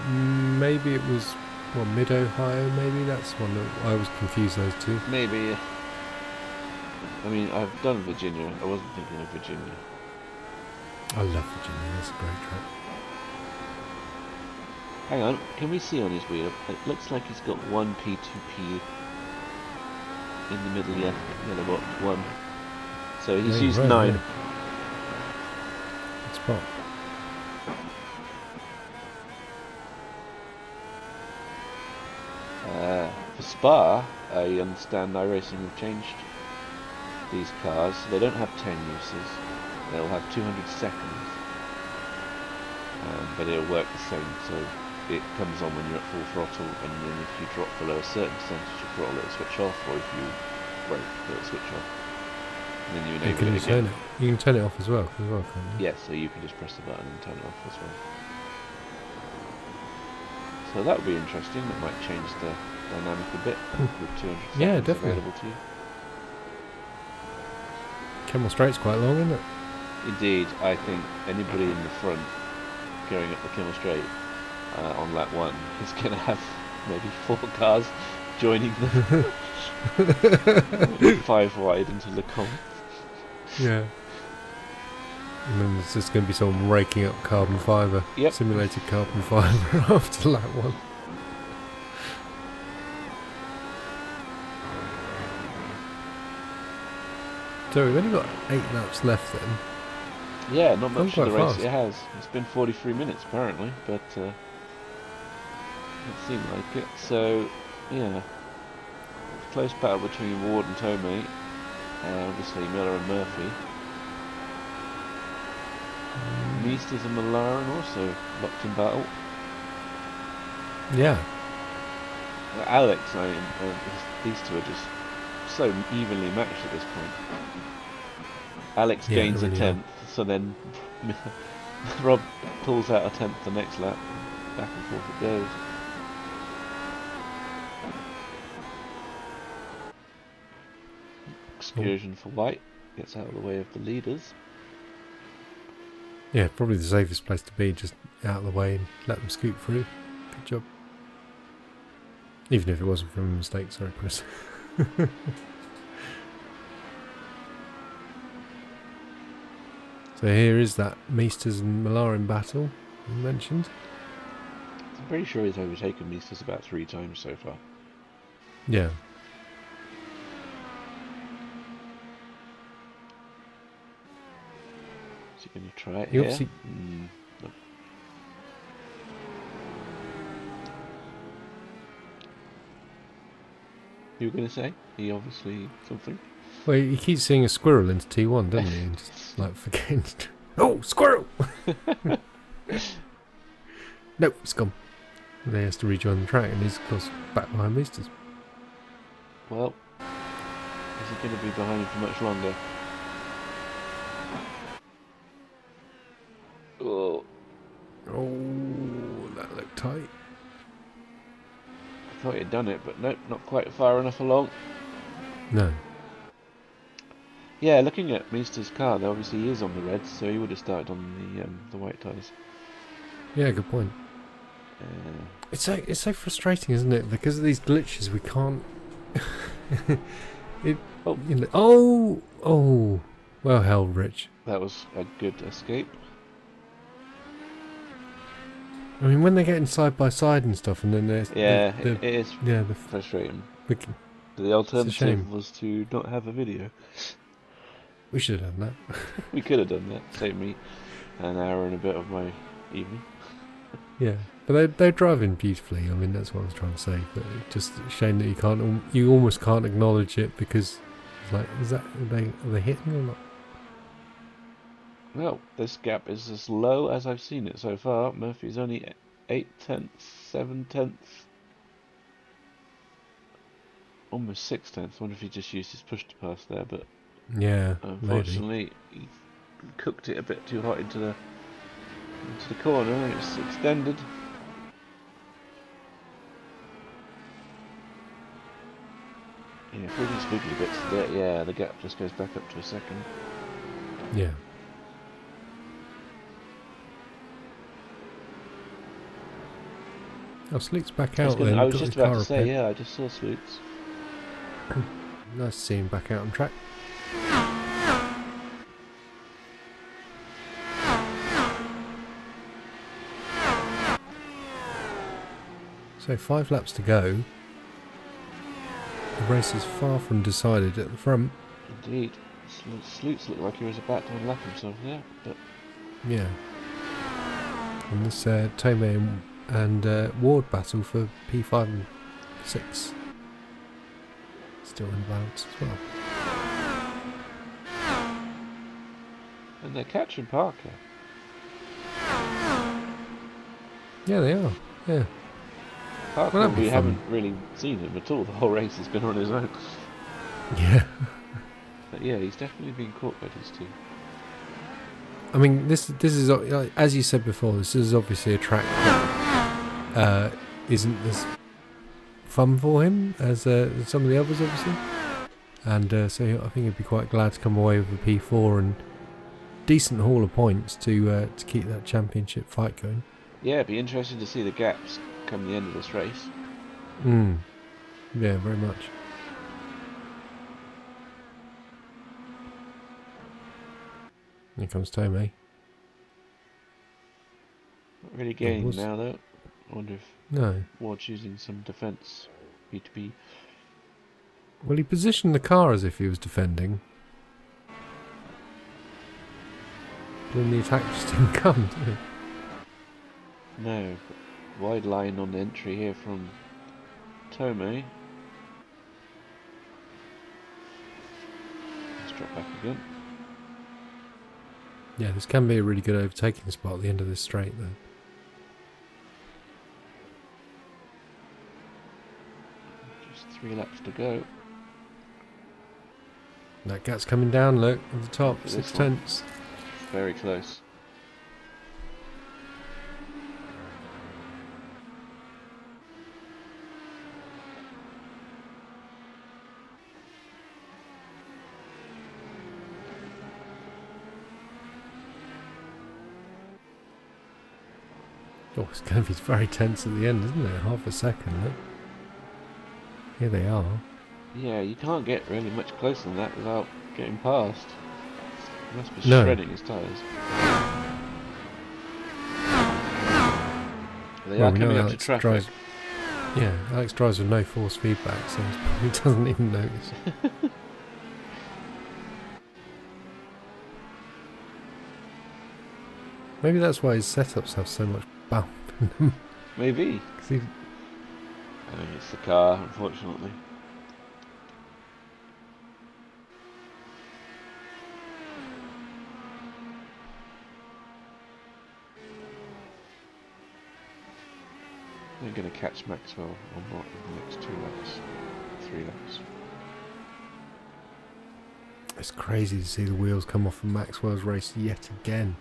one. Maybe it was Mid-Ohio. Maybe that's one that I always confuse those two. Maybe. I mean, I've done Virginia. I wasn't thinking of Virginia. I love Virginia. That's a great track. Hang on, can we see on his wheel? It looks like he's got one P2P in the middle yellow box. One. So he's used 9. Yeah. Good spot. For Spa, I understand iRacing have changed these cars. They don't have 10 uses. They'll have 200 seconds. But it'll work the same. So it comes on when you're at full throttle, and then if you drop below a certain percentage of throttle, it'll switch off, or if you brake, it'll switch off. And then you enable it again. You can turn it off as well, can't you? Yeah, so you can just press the button and turn it off as well. So that would be interesting. That might change the dynamic a bit with 200 seconds available to you. Camel Straight's quite long, isn't it? Indeed, I think anybody in the front going up the Kimmel Straight on lap 1 is going to have maybe 4 cars joining them. 5 wide until the comp. Yeah. And then there's just going to be someone raking up carbon fibre, simulated carbon fibre after lap 1. So we've only got 8 laps left then. Yeah, not much of the race fast. it has. It's been 43 minutes apparently, but it seemed like it. So, yeah. Close battle between Ward and Tomei. Obviously Miller and Murphy. Meisters and Malaren also locked in battle. Yeah. Alex, these two are just so evenly matched at this point. Alex gains a 10th, so then Rob pulls out a 10th the next lap. Back and forth it goes. Excursion for White gets out of the way of the leaders. Yeah, probably the safest place to be, just out of the way and let them scoot through. Good job. Even if it wasn't from a mistake, sorry Chris. So here is that Meisters and Malaren battle you mentioned. I'm pretty sure he's overtaken Meisters about 3 times so far. Yeah. Is he going to try it He here? obviously- No. You were going to say? He obviously something. Well, he keeps seeing a squirrel into T1, doesn't he? And just like forgetting. Oh, squirrel! Nope, it's gone. And then he has to rejoin the track, and he's of course back behind Meisters. Well, is he going to be behind him for much longer? Oh, Oh, that looked tight. I thought he'd done it, but nope, not quite far enough along. No. Yeah, looking at Meester's car, though, obviously he is on the reds, so he would have started on the white tyres. Yeah, good point. It's so frustrating, isn't it? Because of these glitches, we can't. Oh, Oh, well held, Rich. that was a good escape. I mean, when they're getting side by side and stuff, and then there's Yeah, it is yeah, frustrating. the, The alternative was to not have a video. we should have done that. We could have done that. Saved me an hour and a bit of my evening. Yeah, but they're driving beautifully. I mean, that's what I was trying to say. But it's just a shame that you almost can't acknowledge it because it's like, are they hitting or not? Well, this gap is as low as I've seen it so far. Murphy's only 8/10, 7/10, almost 6/10. I wonder if he just used his push to pass there, but Yeah, unfortunately he cooked it a bit too hot into the corner. It's extended. Yeah, pretty squiggly bits there. Yeah, the gap just goes back up to a second. Yeah. Oh, Slick's back out then. I was just about to say, yeah, I just saw Sloots. Nice to see him back out on track. So 5 laps to go. The race is far from decided at the front. Indeed. Sloots looked like he was about to unlap himself there, but... Yeah. And this Tomei and Ward battle for P5 and 6. Still in balance as well. And they're catching Parker. Yeah, they are. Yeah. Parker, Well, we haven't really seen him at all. The whole race has been on his own. Yeah. But yeah, he's definitely been caught by these two. I mean, this is, as you said before, this is obviously a track that isn't as fun for him as some of the others, obviously. And so I think he'd be quite glad to come away with a P4 and decent haul of points to keep that championship fight going. Yeah, it'd be interesting to see the gaps come the end of this race. Yeah, very much. Here comes Tomei. Not really gaining now, though. I wonder if Ward's using some defence. B2B. Well, he positioned the car as if he was defending. But then the attack just didn't come, did it? No. Wide line on the entry here from Tomei. Let's drop back again. Yeah, this can be a really good overtaking spot at the end of this straight, though. Just 3 laps to go. That gap's coming down, look, at the top, 6/10. Very close. Oh, it's going to be very tense at the end, isn't it? Half a second, look. Here they are. Yeah, you can't get really much closer than that without getting past. He must be shredding his tyres. They are coming out to traffic. Alex drives with no force feedback, so he doesn't even notice. Maybe that's why his setups have so much bump in them. Maybe. I think it's the car, unfortunately. They're going to catch Maxwell on what in the next 2 laps, 3 laps. It's crazy to see the wheels come off from Maxwell's race yet again.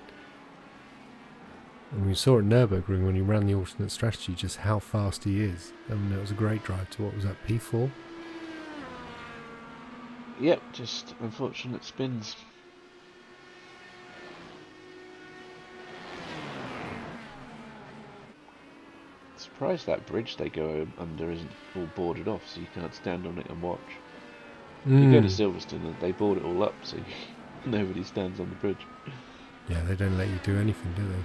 And we saw at Nürburgring when he ran the alternate strategy just how fast he is. I mean, it was a great drive to what was that, P4? Yep, just unfortunate spins. Surprised that bridge they go under isn't all boarded off, so you can't stand on it and watch. You go to Silverstone and they board it all up, so nobody stands on the bridge. Yeah, they don't let you do anything, do they?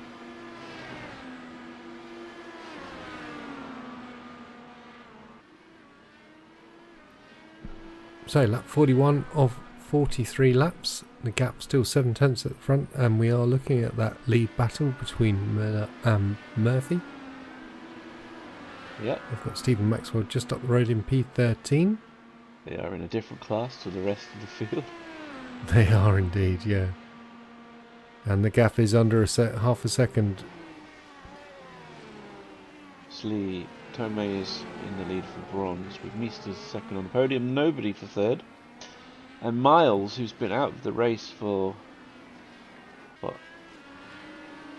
So, lap 41 of 43 laps. The gap still 7 tenths at the front, and we are looking at that lead battle between Miller and Murphy. Yep. We've got Stephen Maxwell just up the road in P13. They are in a different class to the rest of the field. They are indeed, yeah. And the gap is under half a second. Obviously, Tomei is in the lead for bronze, with Meesters second on the podium, nobody for third. And Miles, who's been out of the race for... what?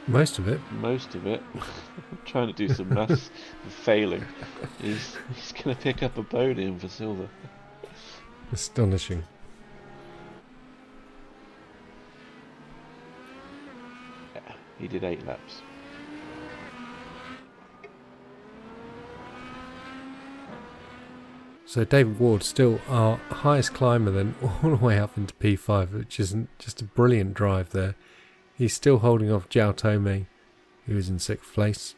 Most of it. Most of it. Trying to do some maths and failing. He's going to pick up a podium for silver. Astonishing. Yeah, he did 8 laps. So David Ward still our highest climber then, all the way up into P5, which isn't just a brilliant drive there. He's still holding off Zhao Tomei, who is in 6th place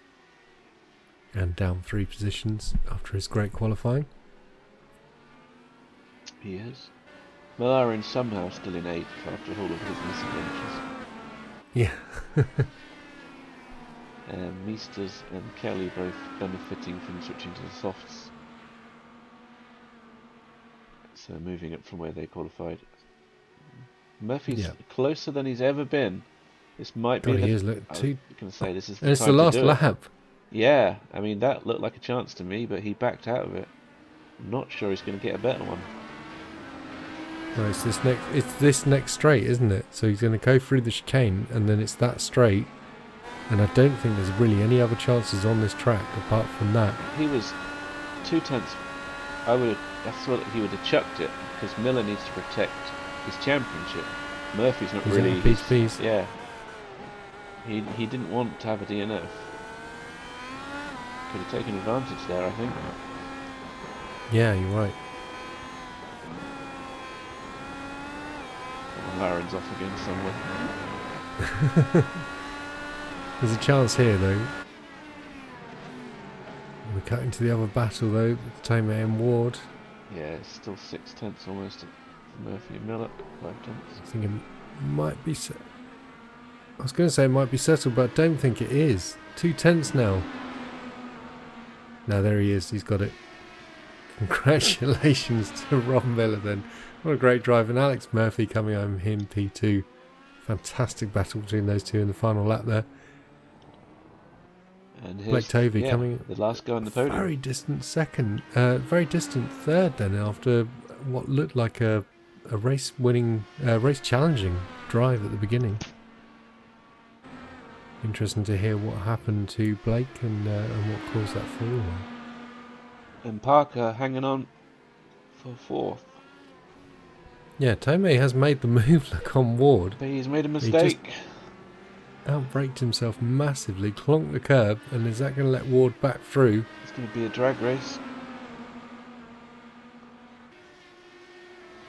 and down 3 positions after his great qualifying. He is. Malarin somehow still in 8th after all of his misadventures. Yeah. Meesters and Kelly both benefiting from switching to the softs. So moving up from where they qualified. Murphy's closer than he's ever been. This might be. He is. I was going to say this is. And it's the last lap. Yeah, I mean that looked like a chance to me, but he backed out of it. I'm not sure he's going to get a better one. No, it's this next straight, isn't it? So he's going to go through the chicane, and then it's that straight. And I don't think there's really any other chances on this track apart from that. He was 2 tenths. I thought he would have chucked it because Miller needs to protect his championship. Murphy's not He's really. Piece. Yeah. He didn't want to have a DNF. Could have taken advantage there, I think. Yeah, you're right. Laren's off again somewhere. There's a chance here though. We're cutting to the other battle though, with Tomei and Ward. Yeah, it's still 6 tenths almost for Murphy and Miller. 5 tenths. I think it might be I was going to say it might be settled, but I don't think it is. 2 tenths now. Now there he is, he's got it. Congratulations to Rob Miller then. What a great drive. And Alex Murphy coming home in P2. Fantastic battle between those two in the final lap there. And Blake Tovey coming the last guy on the podium. Very distant second. Very distant third then after what looked like a race winning, race challenging drive at the beginning. Interesting to hear what happened to Blake and what caused that fall. And Parker hanging on for 4th. Yeah, Tomei has made the move look on Ward. But he's made a mistake. He just outbraked himself massively, clonked the curb, and is that going to let Ward back through? It's going to be a drag race.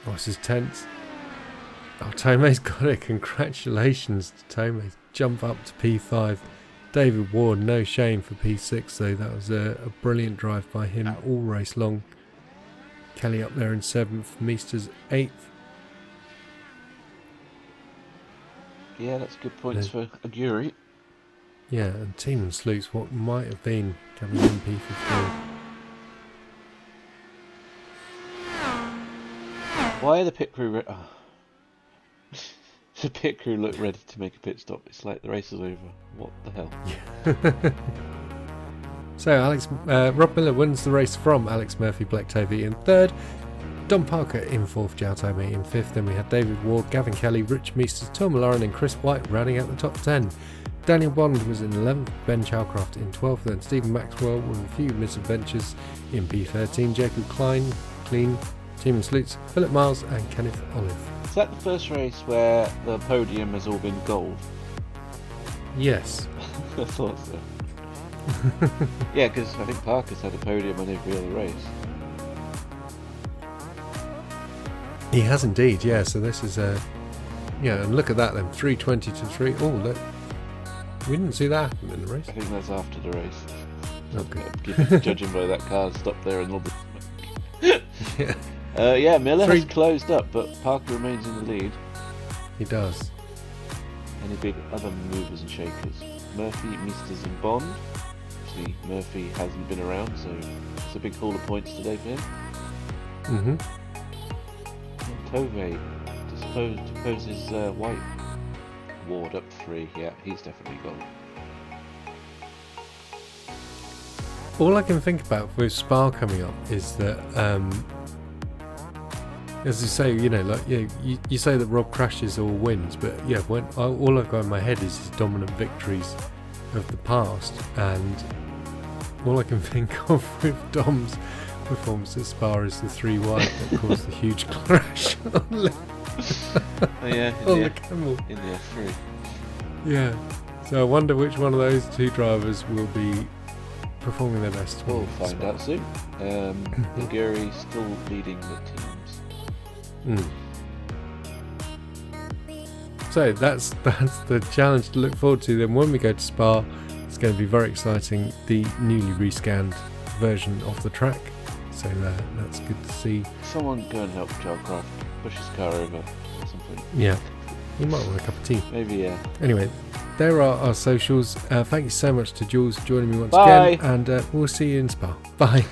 Oh, this is tense. Oh, Tomei's got it. Congratulations to Tomei. Jump up to P5. David Ward, no shame for P6 though. That was a brilliant drive by him all race long. Kelly up there in 7th. Meesters 8th. Yeah, that's good points for Aguirre. Yeah, and Tiemann Sleuths, what might have been coming in P15. Why are the pit crew... The pit crew look ready to make a pit stop. It's like the race is over. What the hell? Yeah. So Rob Miller wins the race from Alex Murphy, Blake Tovey in 3rd. Don Parker in 4th, Zhao Tomei in 5th. Then we had David Ward, Gavin Kelly, Rich Meesters, Tom Lauren and Chris White rounding out the top 10. Daniel Bond was in 11th, Ben Chalcroft in 12th, then Stephen Maxwell with a few misadventures in P13, Jacob Klein, clean Team salutes Philip Miles and Kenneth Olive. Is that the first race where the podium has all been gold? Yes. I thought so. Yeah, because I think Parker's had a podium on every other race. He has indeed, yeah. So this is yeah, and look at that then, 320 to 3. Oh, look. We didn't see that happen in the race. I think that's after the race. Okay. Judging by that car stopped there and all the Yeah. yeah, Miller has closed up, but Parker remains in the lead. He does. Any big other movers and shakers? Murphy, Meesters and Bond. Obviously, Murphy hasn't been around, so it's a big haul of points today for him. Mm-hmm. Tove deposes White Ward up 3. Yeah, he's definitely gone. All I can think about with Spa coming up is that, as you say, you know, like you say that Rob crashes or wins, but yeah, when all I've got in my head is his dominant victories of the past, and all I can think of with Dom's performance at Spa is the 3 wide that caused the huge crash on the camel in the F3. Yeah, so I wonder which one of those two drivers will be performing their best. We'll find out soon. Gary still leading the teams. So that's the challenge to look forward to. Then when we go to Spa, it's going to be very exciting. The newly rescanned version of the track. So that's good to see. Someone go and help Craft push his car over or something. Yeah, you might want a cup of tea. Maybe, yeah. Anyway, there are our socials. Thank you so much to Jools joining me once Bye. again, and we'll see you in Spa. Bye.